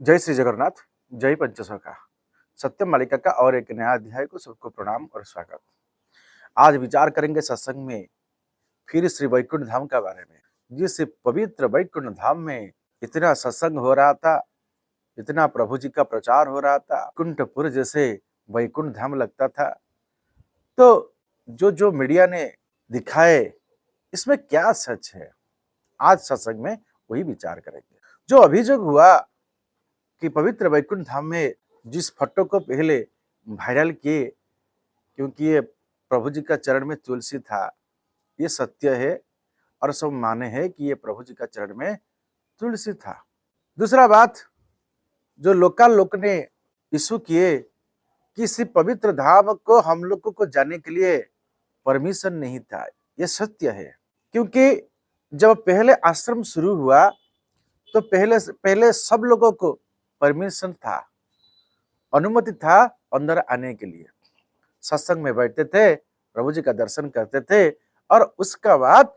जय श्री जगन्नाथ, जय पंचसखा। सत्यम मालिका का और एक नया अध्याय को सबको प्रणाम और स्वागत। आज विचार करेंगे सत्संग में फिर श्री वैकुंठ धाम का बारे में। जिस पवित्र वैकुंठ धाम में इतना सत्संग हो रहा था, इतना प्रभु जी का प्रचार हो रहा था, कुंठपुर जैसे वैकुंठ धाम लगता था। तो जो मीडिया ने दिखाए, इसमें क्या सच है? आज सत्संग में वही विचार करेंगे। जो अभियोग हुआ कि पवित्र वैकुंठ धाम में जिस फोटो को पहले वायरल किए, क्योंकि ये प्रभु जी का चरण में तुलसी था, ये सत्य है और सब माने हैं कि ये प्रभु जी का चरण में तुलसी था। दूसरा बात, जो लोकालोक ने इशू किए कि इस पवित्र धाम को हम लोगों को जाने के लिए परमिशन नहीं था, ये सत्य है। क्योंकि जब पहले आश्रम शुरू हुआ तो पहले सब लोगों को परमिशन था, अनुमति था अंदर आने के लिए। सत्संग में बैठते थे, प्रभु जी का दर्शन करते थे और उसका बाद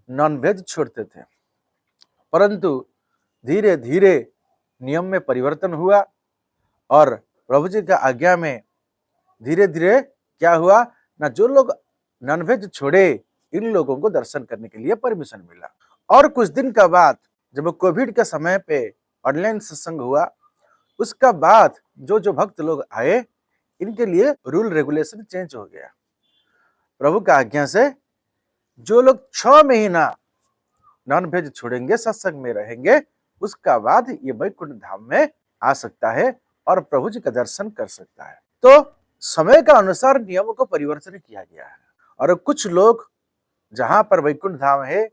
नॉनवेज छोड़ते थे। परंतु धीरे धीरे नियम में परिवर्तन हुआ और प्रभु जी का आज्ञा में धीरे धीरे क्या हुआ ना, जो लोग नॉनवेज छोड़े इन लोगों को दर्शन करने के लिए परमिशन मिला। और कुछ दिन का बाद जब कोविड के समय पे ऑनलाइन सत्संग हुआ, उसका बाद जो भक्त लोग आए, इनके लिए रूल रेगुलेशन चेंज हो गया। प्रभु का आज्ञा से जो लोग 6 महीना नॉन वेज छोड़ेंगे, सत्संग में रहेंगे, उसका बाद ये वैकुंठ धाम में आ सकता है और प्रभु जी का दर्शन कर सकता है। तो समय का अनुसार नियमों को परिवर्तन किया गया है। और कुछ लोग जहां पर वैकुंठ धाम है,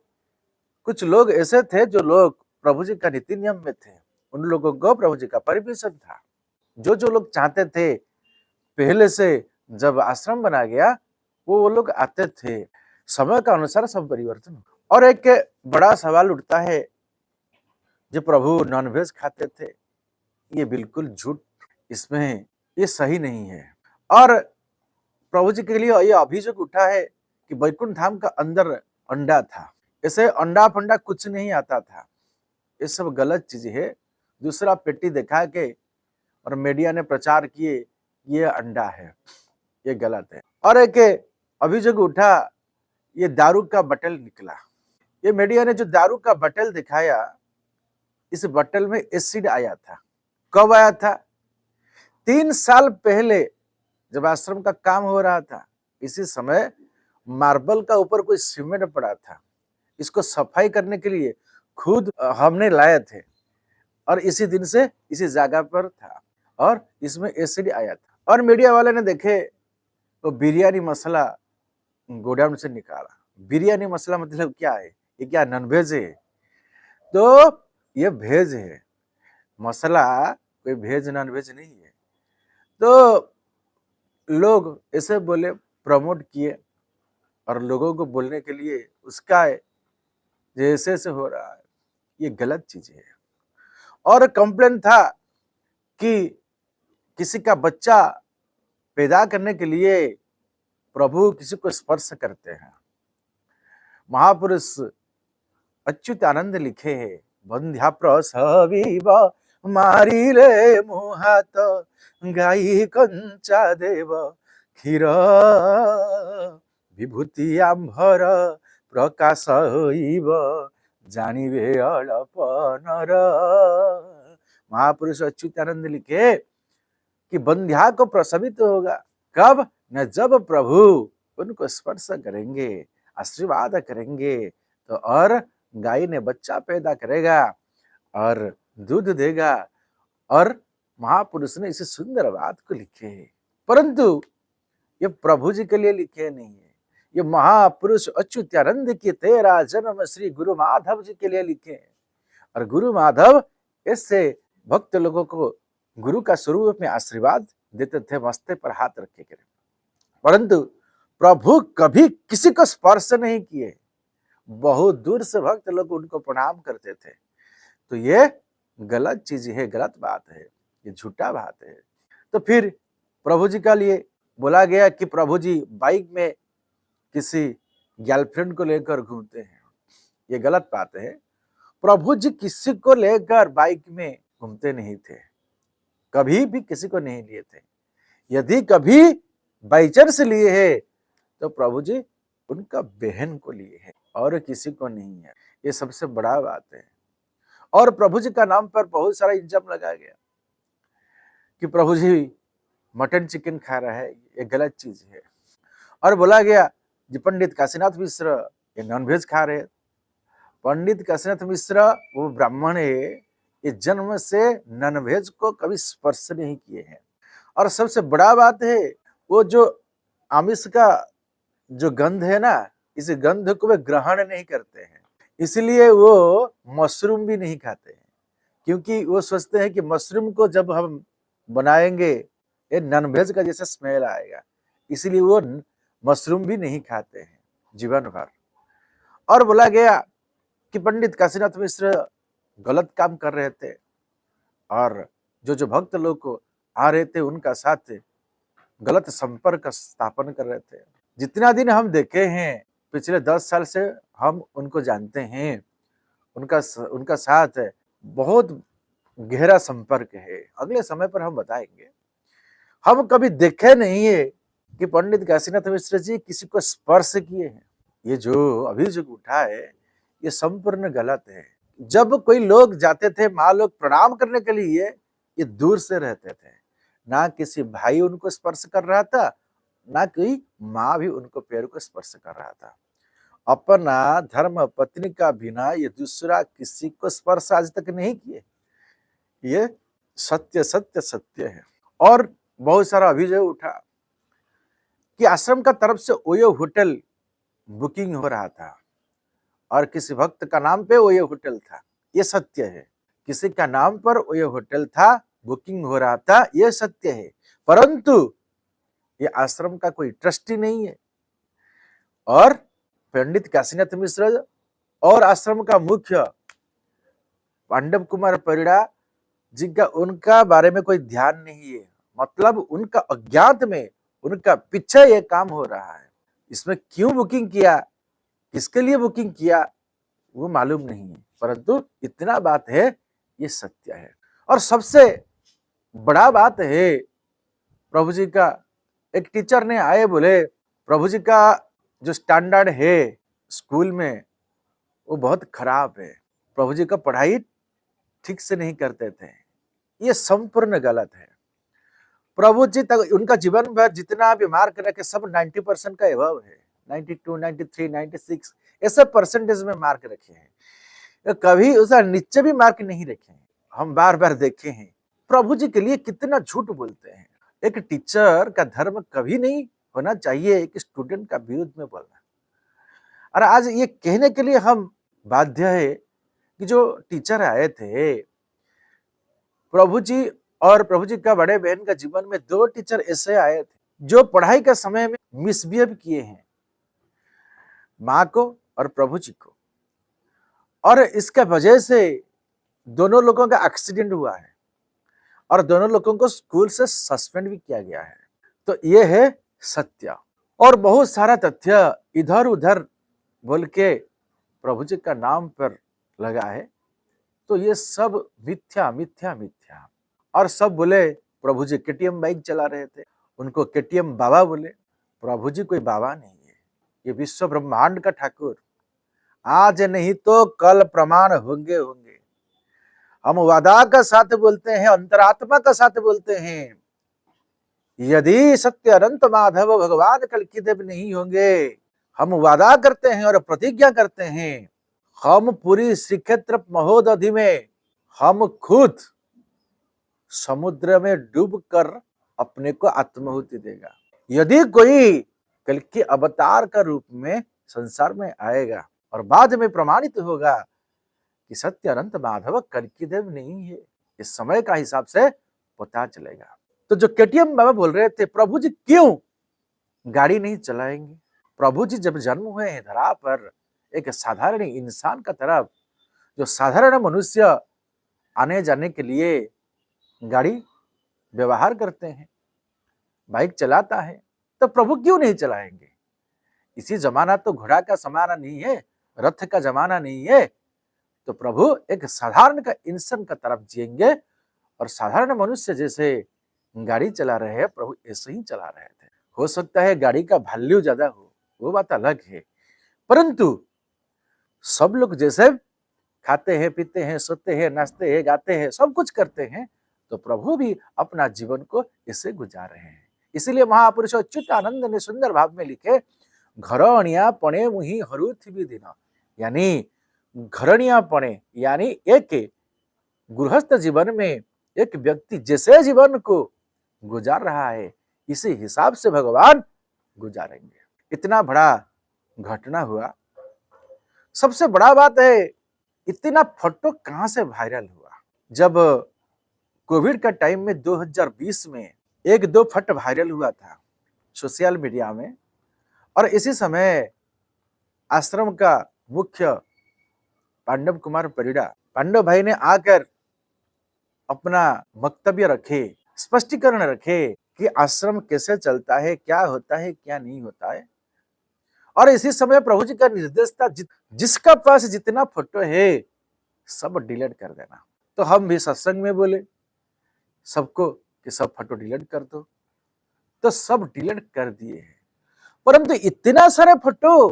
कुछ लोग ऐसे थे जो लोग प्रभु जी का नीति नियम में थे, उन लोगों को प्रभु जी का परमिशन था। जो लोग चाहते थे, पहले से जब आश्रम बना गया वो लोग आते थे। समय का अनुसार सब परिवर्तन। और एक बड़ा सवाल उठता है, जो प्रभु नॉनवेज खाते थे, ये बिल्कुल झूठ, इसमें ये सही नहीं है। और प्रभु जी के लिए ये अभियोग उठा है कि वैकुंठ धाम का अंदर अंडा था। ऐसे अंडा फंडा कुछ नहीं आता था, ये सब गलत चीज है। दूसरा पेटी दिखा के और मीडिया ने प्रचार किए ये अंडा है, ये गलत है। और एक अभियोग उठा, ये दारू का बटल निकला। ये मीडिया ने जो दारू का बटल दिखाया, इस बटल में एसिड आया था। कब आया था? 3 साल पहले जब आश्रम का काम हो रहा था, इसी समय मार्बल का ऊपर कोई सीमेंट पड़ा था। इसको सफाई करने के लिए खुद हमने लाए थे और इसी दिन से इसी जगह पर था और इसमें एसिड आया था। और मीडिया वाले ने देखे तो बिरयानी मसाला गोडाउन से निकाला। बिरयानी मसाला मतलब क्या है? ये क्या नॉनवेज है? तो ये वेज है मसाला, कोई वेज नॉनवेज नहीं है। तो लोग ऐसे बोले, प्रमोट किए और लोगों को बोलने के लिए उसका जैसे से हो रहा है, ये गलत चीज है। और कंप्लेन था कि किसी का बच्चा पैदा करने के लिए प्रभु किसी को स्पर्श करते हैं। महापुरुष अच्युतानंद लिखे है, बंध्या प्रसवीव मारिले मुहात गाई कंचा देव क्षीर विभूति आंभर प्रकाश होइब जानिबे अल्प नर। महापुरुष अच्युतानंद लिखे कि बंध्या को प्रसवित होगा कब? न जब प्रभु उनको स्पर्श करेंगे, आशीर्वाद करेंगे, तो और गाय ने बच्चा पैदा करेगा और दूध देगा। और महापुरुष ने इस सुंदर बात को लिखे है। परंतु ये प्रभु जी के लिए लिखे नहीं है, ये महापुरुष अच्युतानंद की 13 जन्म श्री गुरु माधव जी के लिए लिखे हैं। और गुरु माधव इससे भक्त लोगों को गुरु का स्वरूप में आशीर्वाद देते थे, मस्ते पर हाथ रखे कर। परंतु प्रभु कभी किसी को स्पर्श नहीं किए, बहुत दूर से भक्त लोग उनको प्रणाम करते थे। तो ये गलत चीज है, गलत बात है, ये झूठा बात है। तो फिर प्रभु जी का लिए बोला गया कि प्रभु जी बाइक में किसी गर्लफ्रेंड को लेकर घूमते हैं, ये गलत बात है। प्रभु जी किसी को लेकर बाइक में घूमते नहीं थे, कभी भी किसी को नहीं लिए थे। यदि कभी बाई चांस लिए है तो प्रभु जी उनका बहन को लिए हैं और किसी को नहीं है। ये सबसे बड़ा बात है। और प्रभु जी का नाम पर बहुत सारा इल्जाम लगाया गया कि प्रभु जी मटन चिकन खा रहा है, ये गलत चीज है। और बोला गया जी पंडित काशीनाथ मिश्र ये नॉनवेज खा रहे। पंडित काशीनाथ मिश्र वो ब्राह्मण है, ये जन्म से नॉनवेज को कभी स्पर्श नहीं किए हैं। और सबसे बड़ा बात है वो जो आमिष का जो गंध है ना, इस गंध को वे ग्रहण नहीं करते हैं, इसलिए वो मशरूम भी नहीं खाते हैं, क्योंकि वो सोचते हैं कि मशरूम को जब हम बनाएंगे ये नॉनवेज का जैसा स्मेल आएगा, इसलिए वो मशरूम भी नहीं खाते हैं जीवन भर। और बोला गया कि पंडित काशीनाथ मिश्र गलत काम कर रहे थे और जो भक्त लोग को आ रहे थे उनका साथ गलत संपर्क स्थापन कर रहे थे। जितना दिन हम देखे हैं, पिछले 10 साल से हम उनको जानते हैं, उनका साथ बहुत गहरा संपर्क है। अगले समय पर हम बताएंगे। हम कभी देखे नहीं है कि पंडित काशीनाथ मिश्र जी किसी को स्पर्श किए हैं। ये जो अभियोग उठा है ये संपूर्ण गलत है। जब कोई लोग जाते थे माँ लोग प्रणाम करने के लिए, ये दूर से रहते थे, ना किसी भाई उनको स्पर्श कर रहा था, ना कोई माँ भी उनको पैर को स्पर्श कर रहा था। अपना धर्म पत्नी का बिना ये दूसरा किसी को स्पर्श आज तक नहीं किए। ये सत्य सत्य सत्य है। और बहुत सारा अभियोग उठा कि आश्रम का तरफ से ओयो होटल बुकिंग हो रहा था और किसी भक्त का नाम पे ओयो होटल था, ये सत्य है। किसी का नाम पर ओयो होटल था, बुकिंग हो रहा था, ये सत्य है। परंतु ये आश्रम का कोई ट्रस्टी नहीं है। और पंडित काशीनाथ मिश्र और आश्रम का मुख्य पांडव कुमार परिड़ा जी का उनका बारे में कोई ध्यान नहीं है। मतलब उनका अज्ञात में उनका पीछे ये काम हो रहा है। इसमें क्यों बुकिंग किया, किसके लिए बुकिंग किया, वो मालूम नहीं है। परंतु इतना बात है ये सत्य है। और सबसे बड़ा बात है प्रभु जी का, एक टीचर ने आए बोले प्रभु जी का जो स्टैंडर्ड है स्कूल में वो बहुत खराब है, प्रभु जी का पढ़ाई ठीक से नहीं करते थे। ये संपूर्ण गलत है। प्रभु जी तक उनका जीवन भर जितना भी मार्क रखे सब 90% का एबव है, 92, 93, 96 ऐसे परसेंटेज में मार्क रखे हैं। कभी उसका नीचे भी मार्क नहीं रखे हैं। हम बार बार देखे हैं प्रभु जी के लिए कितना झूठ बोलते हैं। एक टीचर का धर्म कभी नहीं होना चाहिए एक स्टूडेंट का विरोध में बोलना। और आज ये कहने के लिए हम बाध्य है कि जो टीचर आए थे प्रभु जी और प्रभु जी का बड़े बहन का जीवन में 2 टीचर ऐसे आए थे जो पढ़ाई के समय में मिसबिहेव किए हैं माँ को और प्रभु जी को, और इसके वजह से दोनों लोगों का एक्सीडेंट हुआ है और दोनों लोगों को स्कूल से सस्पेंड भी किया गया है। तो ये है सत्य। और बहुत सारा तथ्य इधर उधर बोल के प्रभु जी का नाम पर लगा है। तो ये सब मिथ्या मिथ्या मिथ्या। और सब बोले प्रभु जी केटीएम बाइक चला रहे थे, उनको केटीएम बाबा बोले। प्रभु जी कोई बाबा नहीं है, ये विश्व ब्रह्मांड का ठाकुर। आज नहीं तो कल प्रमाण होंगे होंगे। हम वादा का साथ बोलते हैं, अंतरात्मा का साथ बोलते हैं। यदि सत्य अनंत माधव भगवान कल्कि देव नहीं होंगे, हम वादा करते हैं और प्रतिज्ञा करते हैं, हम पूरी श्रीक्षेत्र महोदधि में हम खुद समुद्र में डूबकर अपने को आत्माहुति देगा। यदि कोई कल्कि अवतार का रूप में संसार में आएगा और बाद में प्रमाणित होगा कि सत्य अनंत माधव कल्कि देव नहीं है, इस समय का हिसाब से पता चलेगा। तो जो केटीएम बाबा बोल रहे थे प्रभु जी क्यों गाड़ी नहीं चलाएंगे? प्रभु जी जब जन्म हुए हैं धरा पर एक साधारण इंसान का तरफ, जो साधारण मनुष्य आने जाने के लिए गाड़ी व्यवहार करते हैं, बाइक चलाता है, तो प्रभु क्यों नहीं चलाएंगे? इसी जमाना तो घोड़ा का जमाना नहीं है, रथ का जमाना नहीं है। तो प्रभु एक साधारण का इंसान का तरफ जिएंगे और साधारण मनुष्य जैसे गाड़ी चला रहे हैं, प्रभु ऐसे ही चला रहे थे। हो सकता है गाड़ी का वैल्यू ज्यादा हो, वो बात अलग है, परंतु सब लोग जैसे खाते हैं, पीते हैं, सोते हैं, नाचते हैं, गाते हैं, सब कुछ करते हैं, तो प्रभु भी अपना जीवन को ऐसे गुजार रहे हैं। इसीलिए महापुरुष अच्युतानंद ने सुंदर भाव में लिखे, घरणिया पणे मुहि हरुथि भी दिन, यानी घरणिया पणे यानी एक गृहस्थ जीवन में एक व्यक्ति जैसे जीवन को गुजार रहा है, इसी हिसाब से भगवान गुजारेंगे। इतना बड़ा घटना हुआ। सबसे बड़ा बात है, इतना फोटो कहां से वायरल हुआ? जब कोविड का टाइम में 2020 में एक दो फोटो वायरल हुआ था सोशल मीडिया में, और इसी समय आश्रम का मुख्य पांडव कुमार परिड़ा, पांडव भाई ने आकर अपना वक्तव्य रखे, स्पष्टीकरण रखे कि आश्रम कैसे चलता है, क्या होता है, क्या नहीं होता है। और इसी समय प्रभु जी का निर्देश था, जिसका पास जितना फोटो है सब डिलीट कर देना। तो हम भी सत्संग में बोले सबको कि सब फोटो डिलीट कर दो, तो सब डिलीट कर दिए हैं। परंतु इतना सारे फोटो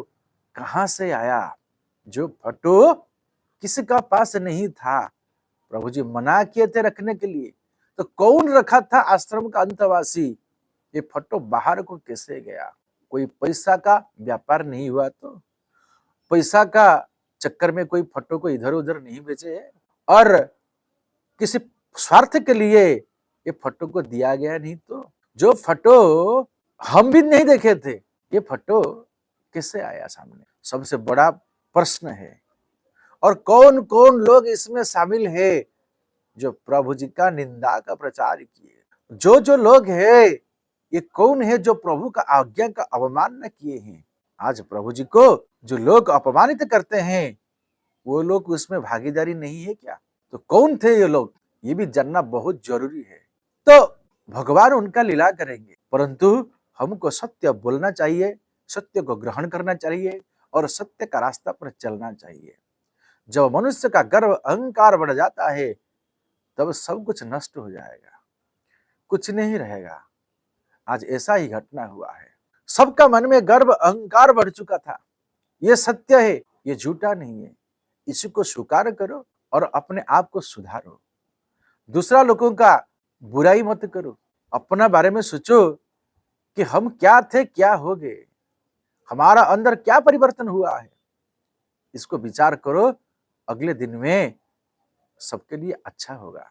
कहां से आया? जो फोटो किसी का पास नहीं था, प्रभु जी मना किए थे रखने के लिए, तो कौन रखा था? आश्रम का अंतवासी। ये फोटो बाहर को कैसे गया? कोई पैसा का व्यापार नहीं हुआ? तो पैसा का चक्कर में कोई फोटो को इधर उधर नहीं बेचे है, और किसी स्वार्थ के लिए ये फोटो को दिया गया नहीं। तो जो फोटो हम भी नहीं देखे थे, ये फोटो कैसे आया सामने? सबसे बड़ा प्रश्न है। और कौन कौन लोग इसमें शामिल है जो प्रभु जी का निंदा का प्रचार किए? जो जो लोग है, ये कौन है जो प्रभु का आज्ञा का अवमानना किए हैं? आज प्रभु जी को जो लोग अपमानित करते हैं, वो लोग उसमें भागीदारी नहीं है क्या? तो कौन थे ये लोग? ये भी जानना बहुत जरूरी है। तो भगवान उनका लीला करेंगे, परंतु हमको सत्य बोलना चाहिए, सत्य को ग्रहण करना चाहिए और सत्य का रास्ता पर चलना चाहिए। जब मनुष्य का गर्व अहंकार बढ़ जाता है, तब सब कुछ नष्ट हो जाएगा, कुछ नहीं रहेगा। आज ऐसा ही घटना हुआ है। सबका मन में गर्व अहंकार बढ़ चुका था। ये सत्य है, ये झूठा नहीं है। इसको स्वीकार करो और अपने आप को सुधारो। दूसरा लोगों का बुराई मत करो, अपना बारे में सोचो कि हम क्या थे, क्या हो गए, हमारा अंदर क्या परिवर्तन हुआ है। इसको विचार करो, अगले दिन में सबके लिए अच्छा होगा।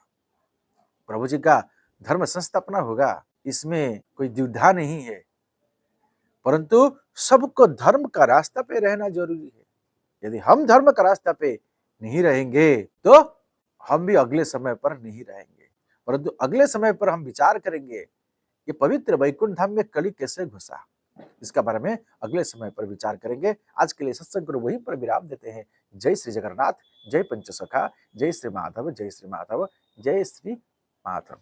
प्रभु जी का धर्म संस्थापना होगा, इसमें कोई द्विधा नहीं है, परंतु सबको धर्म का रास्ता पे रहना जरूरी है। यदि हम धर्म का रास्ता पे नहीं रहेंगे तो हम भी अगले समय पर नहीं रहेंगे, परंतु अगले समय पर हम विचार करेंगे कि पवित्र वैकुंठ धाम में कली कैसे घुसा। इसका बारे में अगले समय पर विचार करेंगे। आज के लिए सत्संग को वहीं पर विराम देते हैं। जय श्री जगन्नाथ, जय पंचसखा, जय श्री माधव, जय श्री माधव, जय श्री माधव।